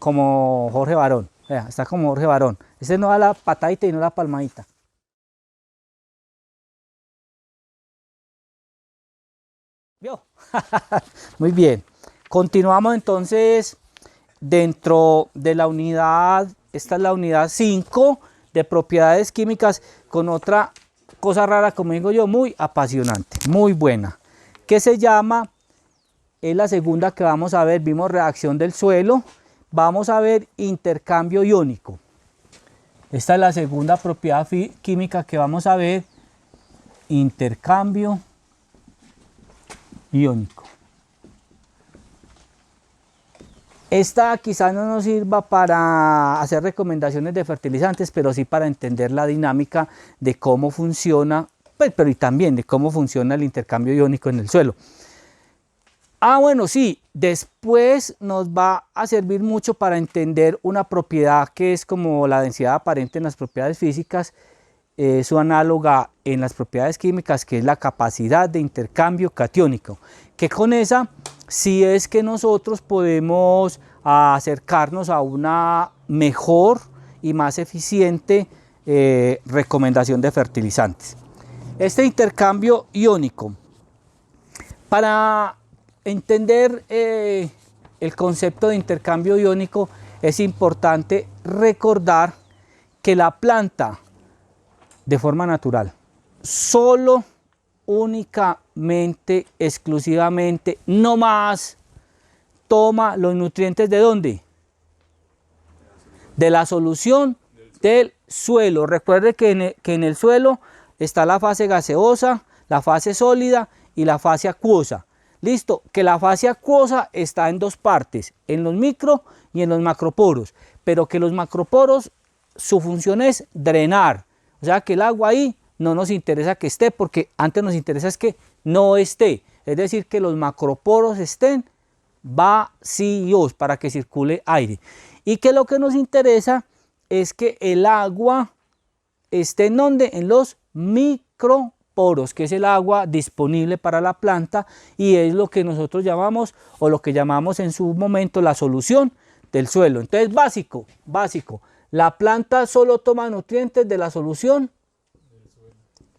como Jorge Barón. Vea, está como Jorge Barón. Ese no da la patadita y no la palmadita. ¿Vio? Muy bien. Continuamos entonces dentro de la unidad, esta es la unidad 5 de propiedades químicas, con otra cosa rara, como digo yo, muy apasionante, muy buena, que se llama, es la segunda que vamos a ver. Vimos reacción del suelo, vamos a ver intercambio iónico. Esta es la segunda propiedad química que vamos a ver, intercambio iónico. Esta quizás no nos sirva para hacer recomendaciones de fertilizantes, pero sí para entender la dinámica de cómo funciona, pues, pero y también de cómo funciona el intercambio iónico en el suelo. Bueno, sí, después nos va a servir mucho para entender una propiedad que es como la densidad aparente en las propiedades físicas, su análoga en las propiedades químicas, que es la capacidad de intercambio catiónico, que con esa sí es que nosotros podemos acercarnos a una mejor y más eficiente recomendación de fertilizantes. Este intercambio iónico, para entender el concepto de intercambio iónico, es importante recordar que la planta, de forma natural, solo, únicamente, exclusivamente, no más, toma los nutrientes ¿de dónde? De la solución del suelo. Recuerde que en el suelo está la fase gaseosa, la fase sólida y la fase acuosa. Listo, que la fase acuosa está en dos partes, en los micro y en los macroporos, pero que los macroporos, su función es drenar. O sea que el agua ahí no nos interesa que esté, porque antes nos interesa es que no esté. Es decir, que los macroporos estén vacíos para que circule aire. Y que lo que nos interesa es que el agua esté en ¿dónde? En los microporos, que es el agua disponible para la planta, y es lo que nosotros llamamos, o lo que llamamos en su momento, la solución del suelo. Entonces, básico. La planta solo toma nutrientes de la solución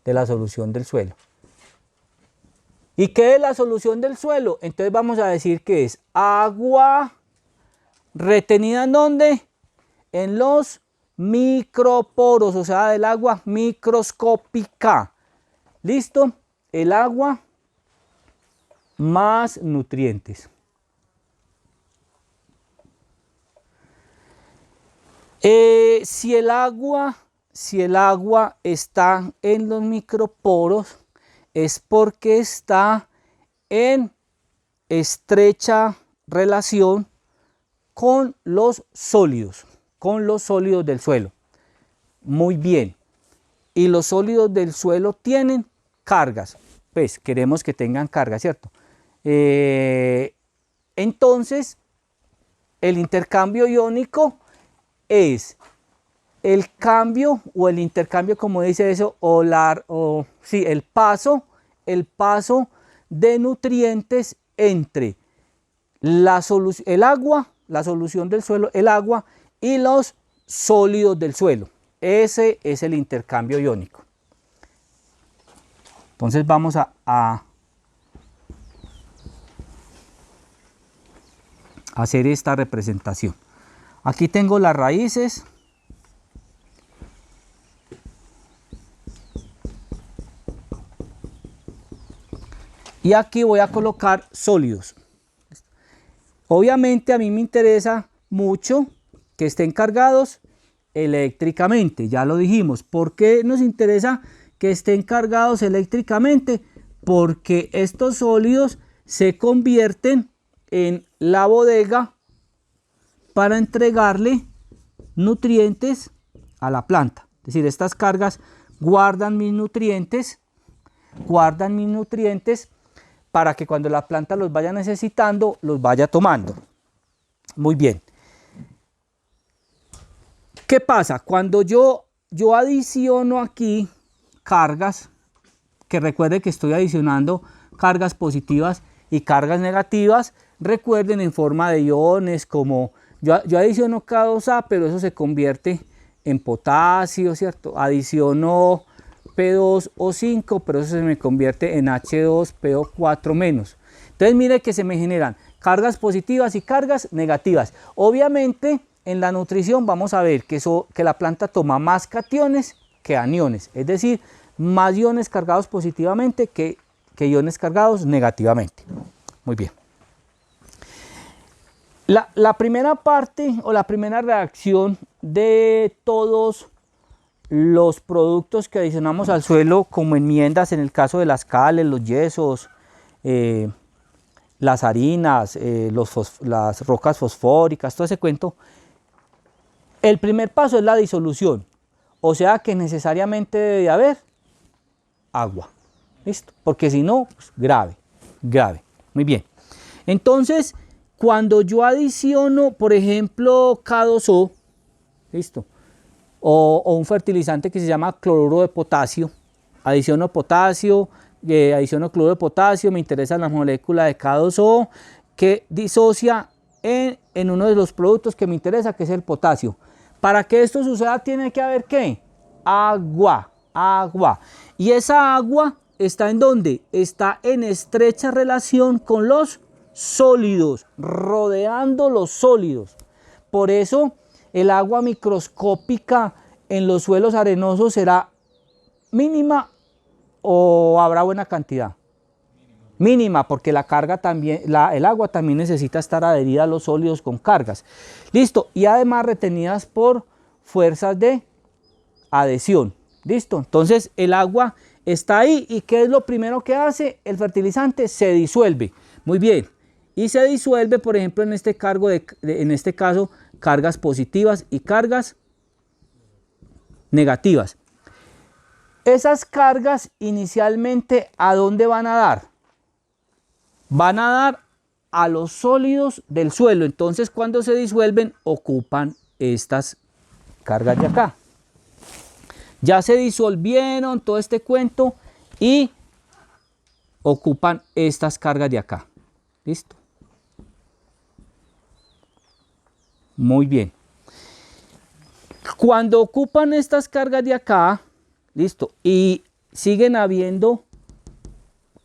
del suelo. ¿Y qué es la solución del suelo? Entonces vamos a decir que es agua retenida ¿en dónde? En los microporos, o sea, del agua microscópica. ¿Listo? El agua más nutrientes. Si el agua está en los microporos, es porque está en estrecha relación con los sólidos del suelo. Muy bien. Y los sólidos del suelo tienen cargas. Pues queremos que tengan carga, ¿cierto? Entonces, el intercambio iónico es el cambio o el intercambio, como dice eso, el paso de nutrientes entre el agua, la solución del suelo, el agua y los sólidos del suelo. Ese es el intercambio iónico. Entonces vamos a hacer esta representación. Aquí tengo las raíces. Y aquí voy a colocar sólidos. Obviamente a mí me interesa mucho que estén cargados eléctricamente, ya lo dijimos. ¿Por qué nos interesa que estén cargados eléctricamente? Porque estos sólidos se convierten en la bodega para entregarle nutrientes a la planta. Es decir, estas cargas guardan mis nutrientes para que cuando la planta los vaya necesitando, los vaya tomando. Muy bien. ¿Qué pasa? Cuando yo adiciono aquí cargas, que recuerde que estoy adicionando cargas positivas y cargas negativas, recuerden en forma de iones como yo adiciono K2A, pero eso se convierte en potasio, ¿cierto? Adiciono P2O5, pero eso se me convierte en H2PO4 menos. Entonces mire que se me generan cargas positivas y cargas negativas. Obviamente en la nutrición vamos a ver que la planta toma más cationes que aniones, es decir, más iones cargados positivamente que iones cargados negativamente. Muy bien. La primera parte o la primera reacción de todos los productos que adicionamos al suelo como enmiendas en el caso de las cales, los yesos, las harinas, las rocas fosfóricas, todo ese cuento. El primer paso es la disolución, o sea que necesariamente debe haber agua, ¿listo? Porque si no, pues grave, grave. Muy bien. Entonces, cuando yo adiciono, por ejemplo, K2O, ¿listo? O un fertilizante que se llama cloruro de potasio, adiciono potasio, adiciono cloruro de potasio, me interesa la molécula de K2O que disocia en uno de los productos que me interesa, que es el potasio. Para que esto suceda tiene que haber ¿qué? Agua, agua. Y esa agua está ¿en dónde? Está en estrecha relación con los sólidos, rodeando los sólidos. Por eso el agua microscópica en los suelos arenosos será mínima o habrá buena cantidad. Mínima, porque la carga también, el agua también necesita estar adherida a los sólidos con cargas. Listo, y además retenidas por fuerzas de adhesión. Listo, entonces el agua está ahí y ¿qué es lo primero que hace? El fertilizante se disuelve. Muy bien, y se disuelve, por ejemplo, en este caso, cargas positivas y cargas negativas. Esas cargas inicialmente, ¿a dónde van a dar? Van a dar a los sólidos del suelo. Entonces, cuando se disuelven, ocupan estas cargas de acá. Ya se disolvieron todo este cuento y ocupan estas cargas de acá. ¿Listo? Muy bien. Cuando ocupan estas cargas de acá, listo, y siguen habiendo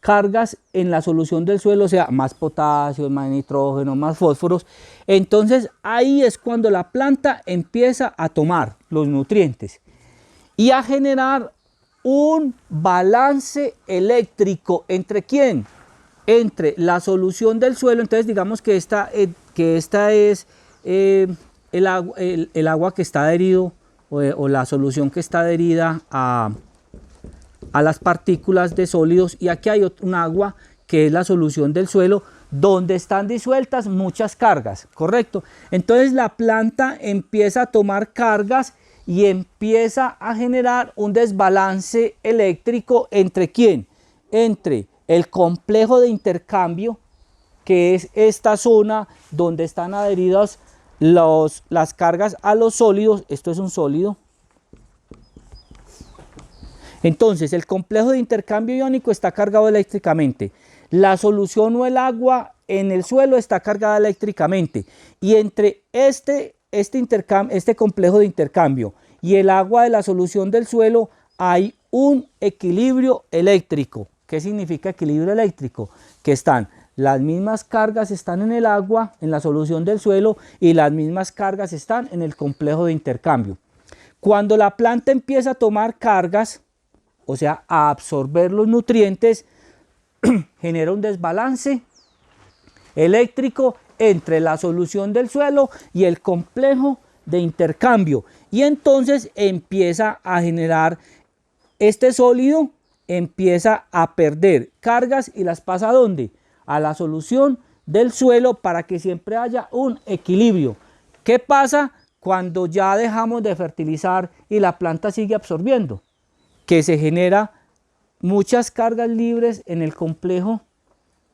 cargas en la solución del suelo, o sea, más potasio, más nitrógeno, más fósforos, entonces ahí es cuando la planta empieza a tomar los nutrientes y a generar un balance eléctrico. ¿Entre quién? Entre la solución del suelo. Entonces digamos que esta es el agua que está adherido o la solución que está adherida a las partículas de sólidos, y aquí hay un agua que es la solución del suelo donde están disueltas muchas cargas, ¿correcto? Entonces la planta empieza a tomar cargas y empieza a generar un desbalance eléctrico. ¿Entre quién? Entre el complejo de intercambio, que es esta zona donde están adheridas las cargas a los sólidos. Esto es un sólido. Entonces el complejo de intercambio iónico está cargado eléctricamente. La solución o el agua en el suelo está cargada eléctricamente. Y entre este complejo de intercambio y el agua de la solución del suelo hay un equilibrio eléctrico. ¿Qué significa equilibrio eléctrico? Que las mismas cargas están en el agua, en la solución del suelo, y las mismas cargas están en el complejo de intercambio. Cuando la planta empieza a tomar cargas, o sea, a absorber los nutrientes, genera un desbalance eléctrico entre la solución del suelo y el complejo de intercambio. Y entonces empieza a generar este sólido, empieza a perder cargas y las pasa ¿a dónde? A la solución del suelo, para que siempre haya un equilibrio. ¿Qué pasa cuando ya dejamos de fertilizar y la planta sigue absorbiendo? Que se genera muchas cargas libres en el complejo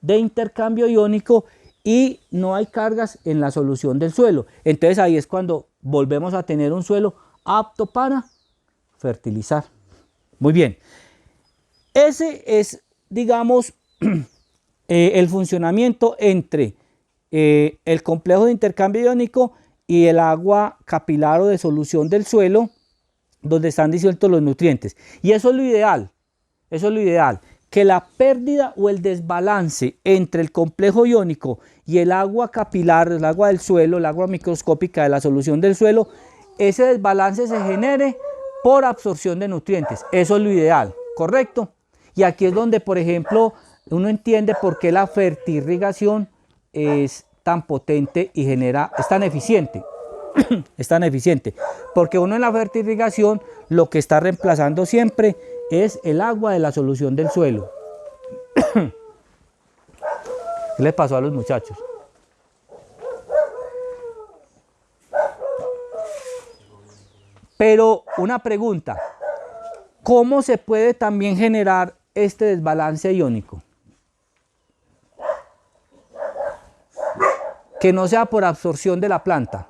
de intercambio iónico y no hay cargas en la solución del suelo. Entonces ahí es cuando volvemos a tener un suelo apto para fertilizar. Muy bien. Ese es, digamos, el funcionamiento entre el complejo de intercambio iónico y el agua capilar o de solución del suelo donde están disueltos los nutrientes. Y eso es lo ideal, que la pérdida o el desbalance entre el complejo iónico y el agua capilar, el agua del suelo, el agua microscópica de la solución del suelo, ese desbalance se genere por absorción de nutrientes. Eso es lo ideal, ¿correcto? Y aquí es donde, por ejemplo, uno entiende por qué la fertirrigación es tan potente y es tan eficiente. Es tan eficiente, porque uno en la fertirrigación lo que está reemplazando siempre es el agua de la solución del suelo. ¿Qué les pasó a los muchachos? Pero una pregunta, ¿cómo se puede también generar este desbalance iónico? Que no sea por absorción de la planta.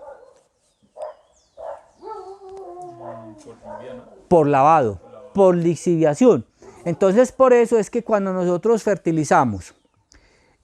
Por lavado, por lixiviación. Entonces, por eso es que cuando nosotros fertilizamos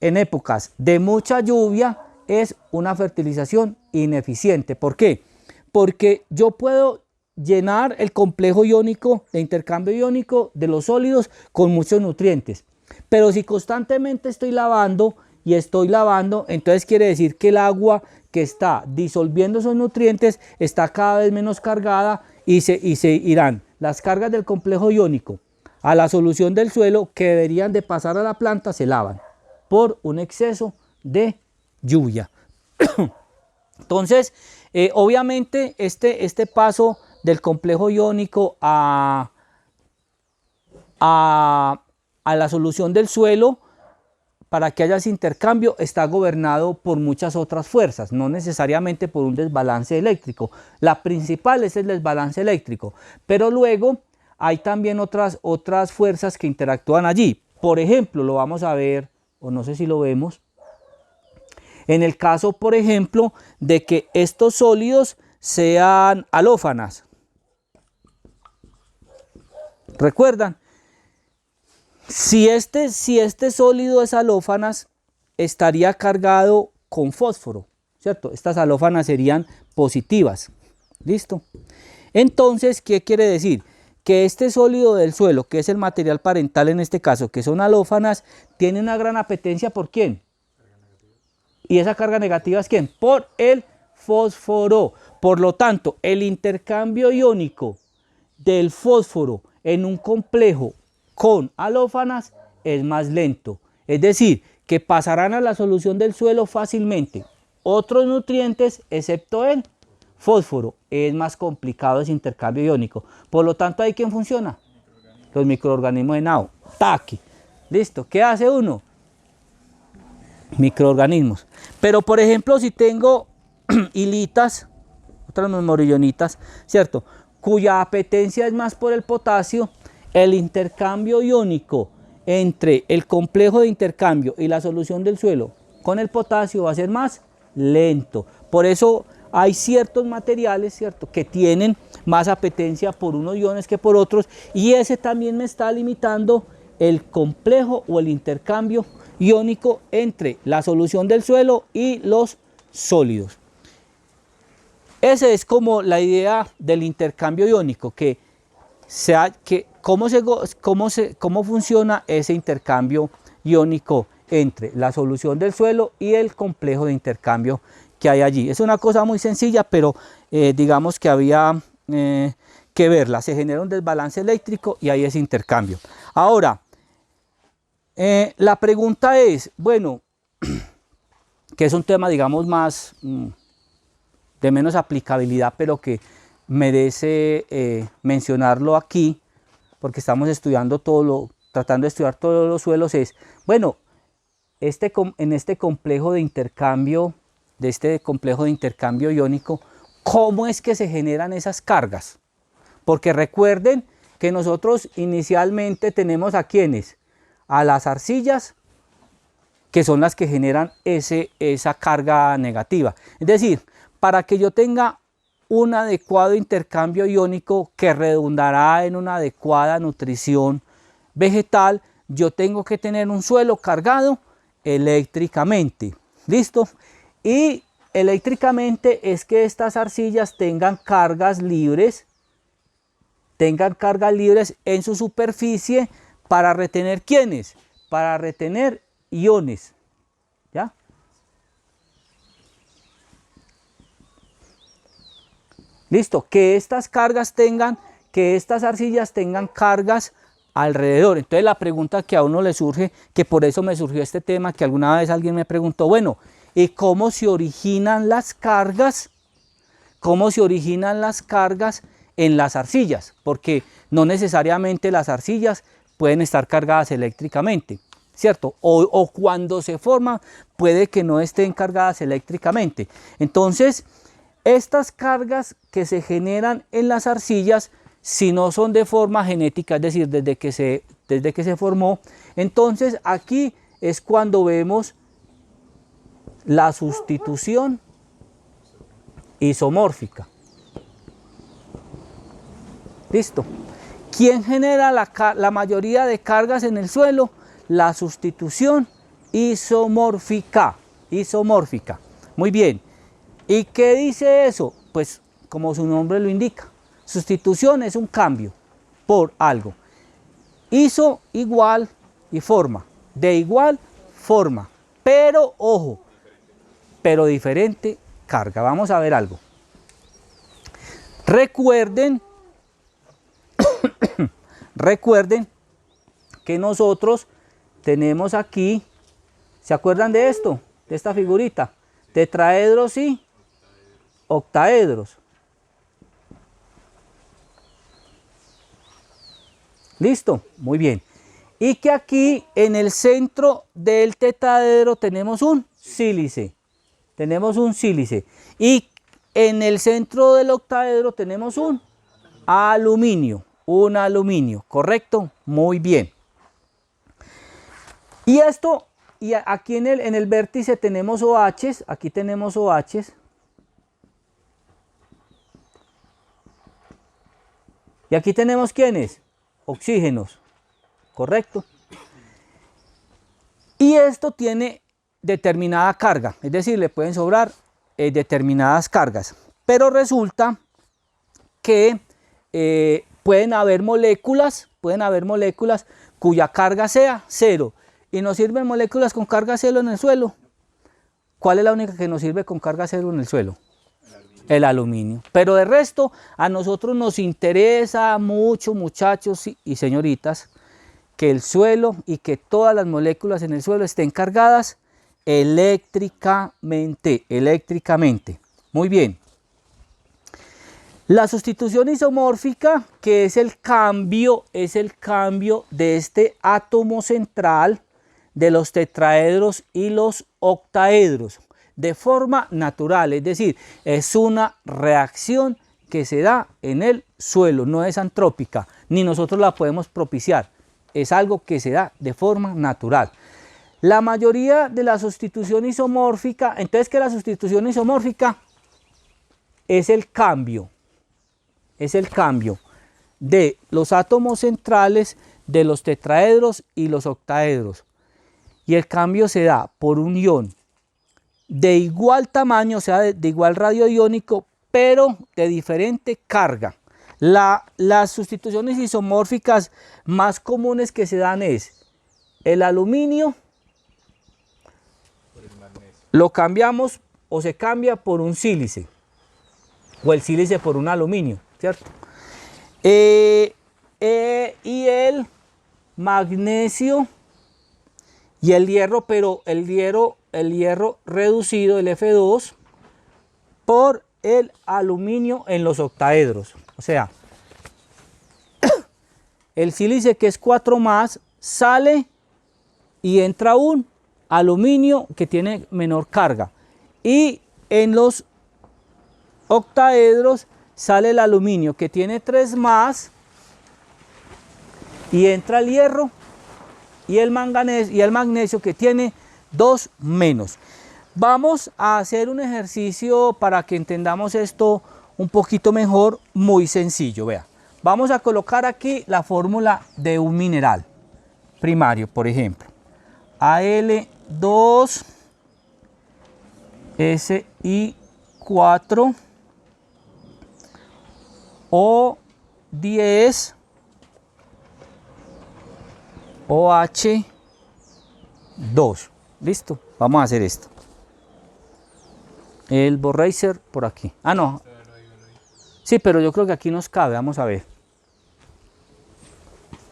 en épocas de mucha lluvia, es una fertilización ineficiente. ¿Por qué? Porque yo puedo llenar el complejo iónico, de intercambio iónico de los sólidos con muchos nutrientes. Pero si constantemente estoy lavando, entonces quiere decir que el agua que está disolviendo esos nutrientes está cada vez menos cargada y se irán las cargas del complejo iónico a la solución del suelo que deberían de pasar a la planta, se lavan por un exceso de lluvia. Entonces, obviamente este paso del complejo iónico a la solución del suelo, para que haya ese intercambio, está gobernado por muchas otras fuerzas, no necesariamente por un desbalance eléctrico. La principal es el desbalance eléctrico, pero luego hay también otras fuerzas que interactúan allí. Por ejemplo, lo vamos a ver, o no sé si lo vemos, en el caso, por ejemplo, de que estos sólidos sean alófanas. ¿Recuerdan? Si este sólido es alófanas, estaría cargado con fósforo, ¿cierto? Estas alófanas serían positivas. ¿Listo? Entonces, ¿qué quiere decir? Que este sólido del suelo, que es el material parental en este caso, que son alófanas, tiene una gran apetencia ¿por quién? ¿Y esa carga negativa es quién? Por el fósforo. Por lo tanto, el intercambio iónico del fósforo en un complejo con alófanas es más lento, es decir, que pasarán a la solución del suelo fácilmente. Otros nutrientes, excepto el fósforo, es más complicado ese intercambio iónico. Por lo tanto, ¿ahí quién funciona? Los microorganismos de nado. ¡Taque! Listo. ¿Qué hace uno? Microorganismos. Pero, por ejemplo, si tengo hilitas, otras memorionitas, ¿cierto? Cuya apetencia es más por el potasio, el intercambio iónico entre el complejo de intercambio y la solución del suelo con el potasio va a ser más lento. Por eso hay ciertos materiales, ¿cierto?, que tienen más apetencia por unos iones que por otros, y ese también me está limitando el complejo o el intercambio iónico entre la solución del suelo y los sólidos. Esa es como la idea del intercambio iónico, cómo funciona ese intercambio iónico entre la solución del suelo y el complejo de intercambio que hay allí. Es una cosa muy sencilla, pero digamos que había que verla. Se genera un desbalance eléctrico y hay ese intercambio. Ahora, la pregunta es, bueno, que es un tema, digamos, más de menos aplicabilidad, pero que merece mencionarlo aquí, porque estamos estudiando tratando de estudiar todos los suelos, es, bueno, en este complejo de intercambio, iónico, ¿cómo es que se generan esas cargas? Porque recuerden que nosotros inicialmente tenemos a ¿quiénes? A las arcillas, que son las que generan esa carga negativa. Es decir, para que yo tenga un adecuado intercambio iónico que redundará en una adecuada nutrición vegetal, yo tengo que tener un suelo cargado eléctricamente. ¿Listo? Y eléctricamente es que estas arcillas tengan cargas libres en su superficie para retener ¿quiénes? Para retener iones, ¿ya? Listo, que estas arcillas tengan cargas alrededor. Entonces la pregunta que a uno le surge, que por eso me surgió este tema, que alguna vez alguien me preguntó, bueno, ¿y cómo se originan las cargas? ¿Cómo se originan las cargas en las arcillas? Porque no necesariamente las arcillas pueden estar cargadas eléctricamente, ¿cierto? O cuando se forman puede que no estén cargadas eléctricamente. Entonces, estas cargas que se generan en las arcillas, si no son de forma genética, es decir, desde que se formó, entonces aquí es cuando vemos la sustitución isomórfica. ¿Listo? ¿Quién genera la mayoría de cargas en el suelo? La sustitución isomórfica. Muy bien. ¿Y qué dice eso? Pues como su nombre lo indica. Sustitución es un cambio por algo. Iso igual y forma. De igual forma. Pero, ojo, pero diferente carga. Vamos a ver algo. Recuerden que nosotros tenemos aquí, ¿se acuerdan de esto? De esta figurita. Tetraedros y octaedros. ¿Listo? Muy bien. Y que aquí en el centro del tetraedro tenemos un sílice. Y en el centro del octaedro tenemos un aluminio. ¿Correcto? Muy bien. Y esto, y aquí en el vértice tenemos OHs, aquí tenemos OHs. Y aquí tenemos ¿quiénes? Oxígenos, ¿correcto? Y esto tiene determinada carga, es decir, le pueden sobrar determinadas cargas. Pero resulta que pueden haber moléculas cuya carga sea cero. Y nos sirven moléculas con carga cero en el suelo. ¿Cuál es la única que nos sirve con carga cero en el suelo? El aluminio. Pero de resto, a nosotros nos interesa mucho, muchachos y señoritas, que el suelo y que todas las moléculas en el suelo estén cargadas eléctricamente. Muy bien. La sustitución isomórfica, que es el cambio de este átomo central de los tetraedros y los octaedros de forma natural, es decir, es una reacción que se da en el suelo, no es antrópica, ni nosotros la podemos propiciar, es algo que se da de forma natural. La mayoría de la sustitución isomórfica, entonces, ¿qué es la sustitución isomórfica? Es el cambio de los átomos centrales de los tetraedros y los octaedros. Y el cambio se da por un ion de igual tamaño, o sea, de igual radio iónico, pero de diferente carga. Las sustituciones isomórficas más comunes que se dan es el aluminio, lo cambiamos o se cambia por un sílice, o el sílice por un aluminio, ¿cierto? Y el magnesio y el hierro, pero el hierro reducido, el F2, por el aluminio en los octaedros. O sea, el sílice, que es 4 más, sale y entra un aluminio que tiene menor carga. Y en los octaedros sale el aluminio que tiene 3 más y entra el hierro y el magnesio que tiene 2 menos. Vamos a hacer un ejercicio para que entendamos esto un poquito mejor, muy sencillo. Vea, vamos a colocar aquí la fórmula de un mineral primario, por ejemplo, Al2SO4. y 4 O10 OH2. Listo, vamos a hacer esto. El Borracer por aquí. Ah, no. Sí, pero yo creo que aquí nos cabe, vamos a ver.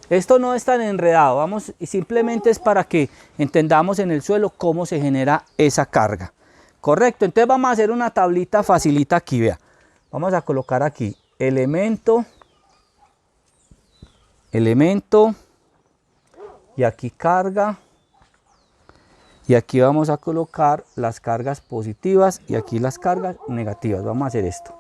Esto no es tan enredado, vamos, y simplemente es para que entendamos en el suelo cómo se genera esa carga. Correcto, entonces vamos a hacer una tablita facilita aquí, vea. Vamos a colocar aquí elemento, y aquí carga, y aquí vamos a colocar las cargas positivas y aquí las cargas negativas. Vamos a hacer esto.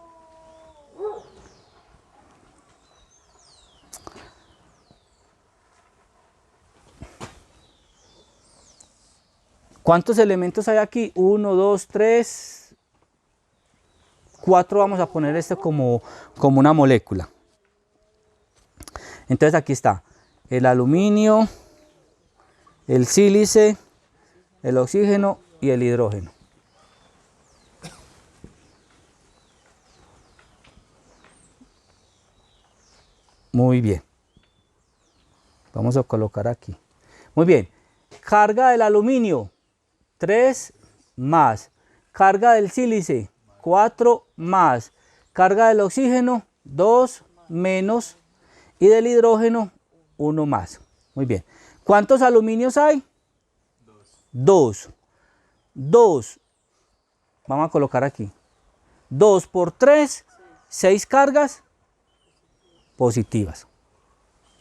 ¿Cuántos elementos hay aquí? 1, 2, 3, 4. Vamos a poner este como una molécula. Entonces aquí está el aluminio, el sílice, el oxígeno y el hidrógeno. Muy bien. Vamos a colocar aquí. Muy bien. Carga del aluminio, 3 más. Carga del sílice, 4 más. Carga del oxígeno, 2 menos. Y del hidrógeno, 1 más. Muy bien. ¿Cuántos aluminios hay? 2. 2. Vamos a colocar aquí. 2 por 3, 6 cargas positivas.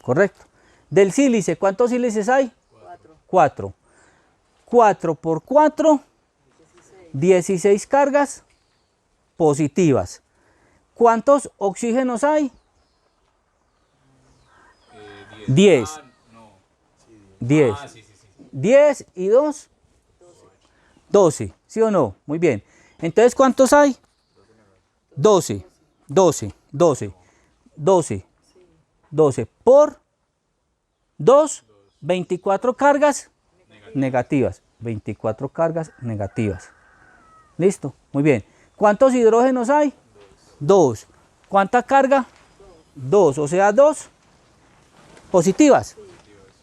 Correcto. Del sílice, ¿cuántos sílices hay? 4. 4 por 4, 16 cargas positivas. ¿Cuántos oxígenos hay? 10. 10. 10 y 2, 12. ¿Sí o no? Muy bien. Entonces, ¿cuántos hay? 12. 12. 12. 12. 12 por 2, 24 cargas negativas. 24 cargas negativas. ¿Listo? Muy bien. ¿Cuántos hidrógenos hay? 2. ¿Cuánta carga? 2. O sea, 2 positivas.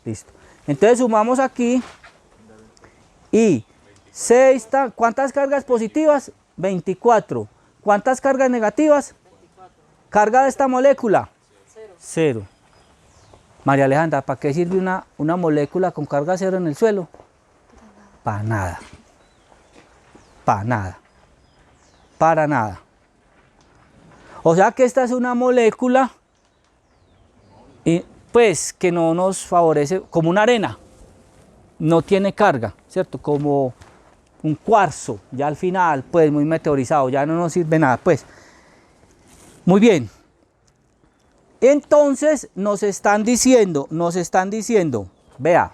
Listo. Entonces sumamos aquí y 6. ¿Cuántas cargas positivas? 24. ¿Cuántas cargas negativas? 24. Carga de esta molécula. 0. María Alejandra, ¿para qué sirve una molécula con carga 0 en el suelo? Para nada. Para nada. Para nada. O sea que esta es una molécula y pues que no nos favorece, como una arena. No tiene carga, ¿cierto? Como un cuarzo, ya al final, pues muy meteorizado, ya no nos sirve nada, pues. Muy bien. Entonces nos están diciendo, vea,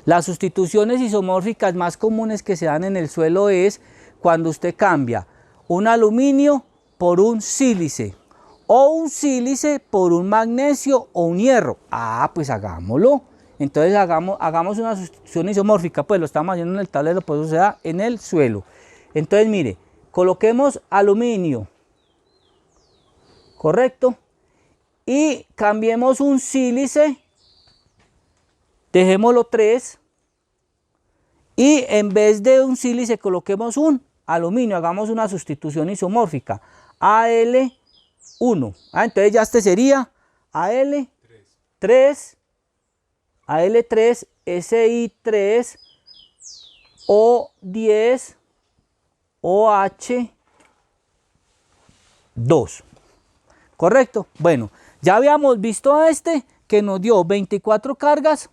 las sustituciones isomórficas más comunes que se dan en el suelo es cuando usted cambia un aluminio por un sílice o un sílice por un magnesio o un hierro. Ah, pues hagámoslo. Entonces hagamos una sustitución isomórfica, pues lo estamos haciendo en el tablero, pues eso se da en el suelo. Entonces mire, coloquemos aluminio, ¿correcto? Y cambiemos un sílice, dejémoslo 3, y en vez de un sílice coloquemos un aluminio, hagamos una sustitución isomórfica, Al1. Entonces ya este sería Al3, Al3, Si3, O10, OH2. ¿Correcto? Bueno, ya habíamos visto a este que nos dio 24 cargas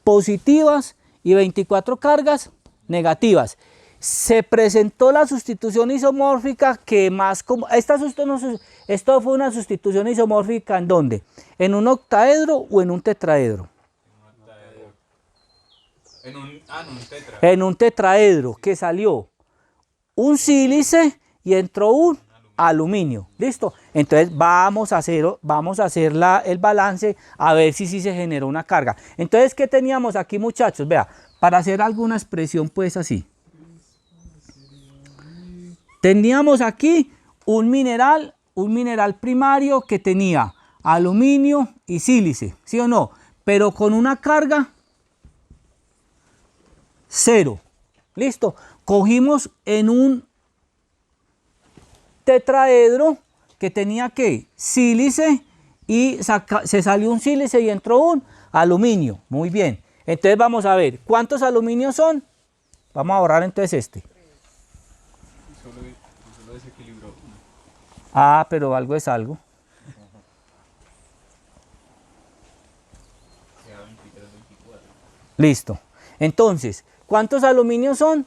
positivas y 24 cargas negativas. Se presentó la sustitución isomórfica que más como... Esto fue una sustitución isomórfica ¿en dónde? ¿En un octaedro o en un tetraedro? En un tetraedro que salió un sílice y entró un aluminio. ¿Listo? Entonces vamos a hacer el balance a ver si se generó una carga. Entonces, ¿qué teníamos aquí, muchachos? Vea, para hacer alguna expresión pues así. Teníamos aquí un mineral primario que tenía aluminio y sílice, ¿sí o no? Pero con una carga 0. ¿Listo? Cogimos en un tetraedro que tenía ¿qué? Sílice y se salió un sílice y entró un aluminio. Muy bien. Entonces vamos a ver, ¿cuántos aluminios son? Vamos a borrar entonces este. Solo desequilibró uno. Ah, pero algo es algo. Queda 23, 24. Listo. Entonces, ¿cuántos aluminios son?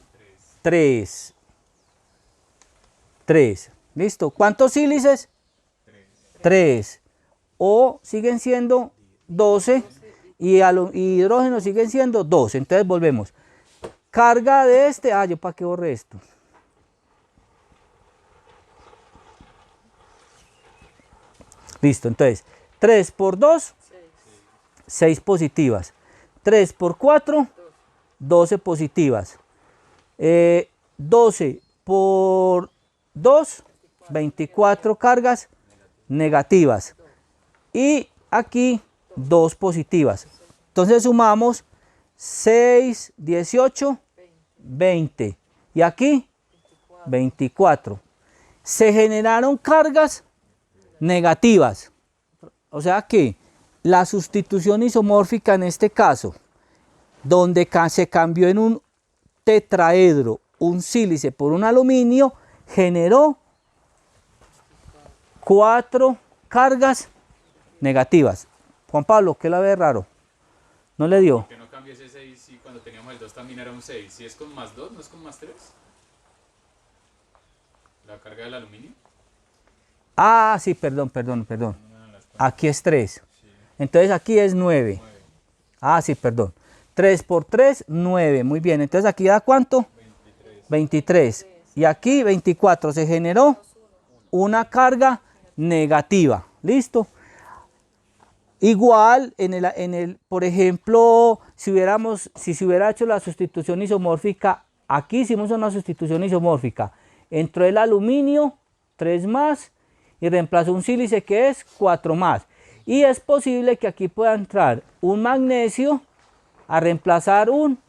3. 3. Listo. ¿Cuántos sílices? 3. O siguen siendo 12 y hidrógeno siguen siendo 2. Entonces volvemos. Carga de este. Ah, yo para qué borré esto. Listo. Entonces, 3 por 2, 6 positivas. 3 por 4, 12 positivas. 12 por 2, 24 cargas negativas. Y aquí 2 positivas. Entonces sumamos 6, 18, 20. Y aquí 24. Se generaron cargas negativas. O sea que la sustitución isomórfica en este caso, donde se cambió en un tetraedro un sílice por un aluminio, generó 4 cargas negativas. Juan Pablo, ¿qué la ve raro? ¿No le dio? ¿Por qué no cambia ese 6 si cuando teníamos el 2 también era un 6? Si es con más 2, ¿no es con más 3? La carga del aluminio. Ah, sí, perdón. Aquí es 3. Entonces aquí es 9. Ah, sí, perdón. 3 por 3, 9. Muy bien. Entonces aquí da ¿cuánto? 23. Y aquí 24. Se generó una carga negativa. ¿Listo? Igual, por ejemplo, si se hubiera hecho la sustitución isomórfica, aquí hicimos una sustitución isomórfica. Entró el aluminio, 3 más, y reemplazó un sílice que es 4 más. Y es posible que aquí pueda entrar un magnesio a reemplazar un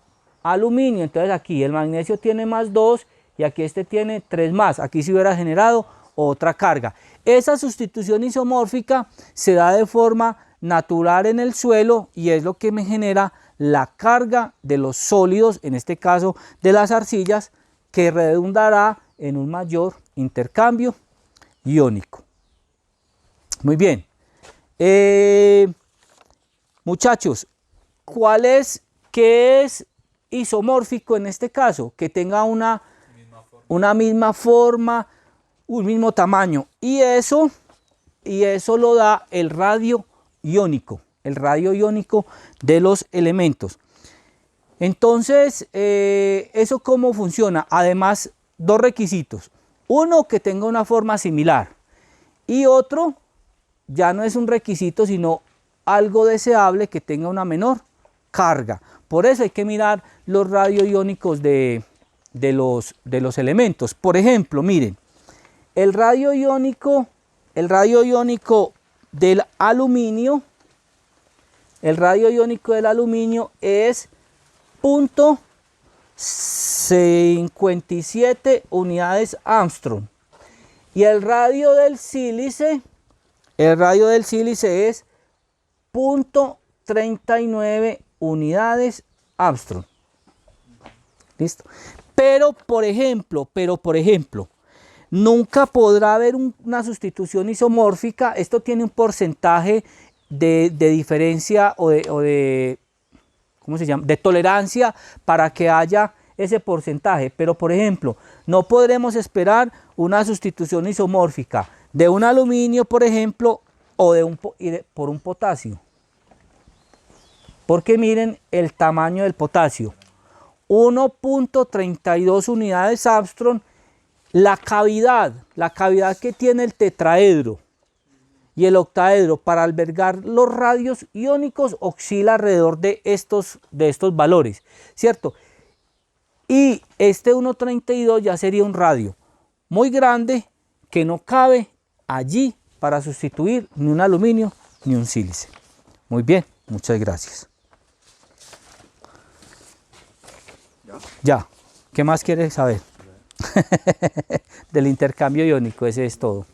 aluminio. Entonces aquí el magnesio tiene más 2 y aquí este tiene 3 más. Aquí se hubiera generado otra carga. Esa sustitución isomórfica se da de forma natural en el suelo y es lo que me genera la carga de los sólidos, en este caso de las arcillas, que redundará en un mayor intercambio iónico. Muy bien. Muchachos, ¿qué es isomórfico en este caso? Que tenga una misma forma, un mismo tamaño. Y eso lo da el radio iónico de los elementos. Entonces, ¿eso cómo funciona? Además, 2 requisitos. Uno, que tenga una forma similar. Y otro, ya no es un requisito, sino algo deseable, que tenga una menor carga. Por eso hay que mirar los radioiónicos de los elementos. Por ejemplo, miren, el radio iónico del aluminio, es 0.57 unidades Armstrong. Y el radio del sílice es 0.39 unidades Armstrong. ¿Listo? Pero por ejemplo, nunca podrá haber una sustitución isomórfica. Esto tiene un porcentaje de diferencia o de ¿cómo se llama? De tolerancia para que haya ese porcentaje. Pero por ejemplo, no podremos esperar una sustitución isomórfica de un aluminio, por ejemplo, o por un potasio. Porque miren el tamaño del potasio. 1.32 unidades Armstrong. La cavidad que tiene el tetraedro y el octaedro para albergar los radios iónicos oscila alrededor de estos valores, ¿cierto? Y este 1.32 ya sería un radio muy grande que no cabe allí para sustituir ni un aluminio ni un sílice. Muy bien, muchas gracias. Ya, ¿qué más quieres saber? Del intercambio iónico, ese es todo.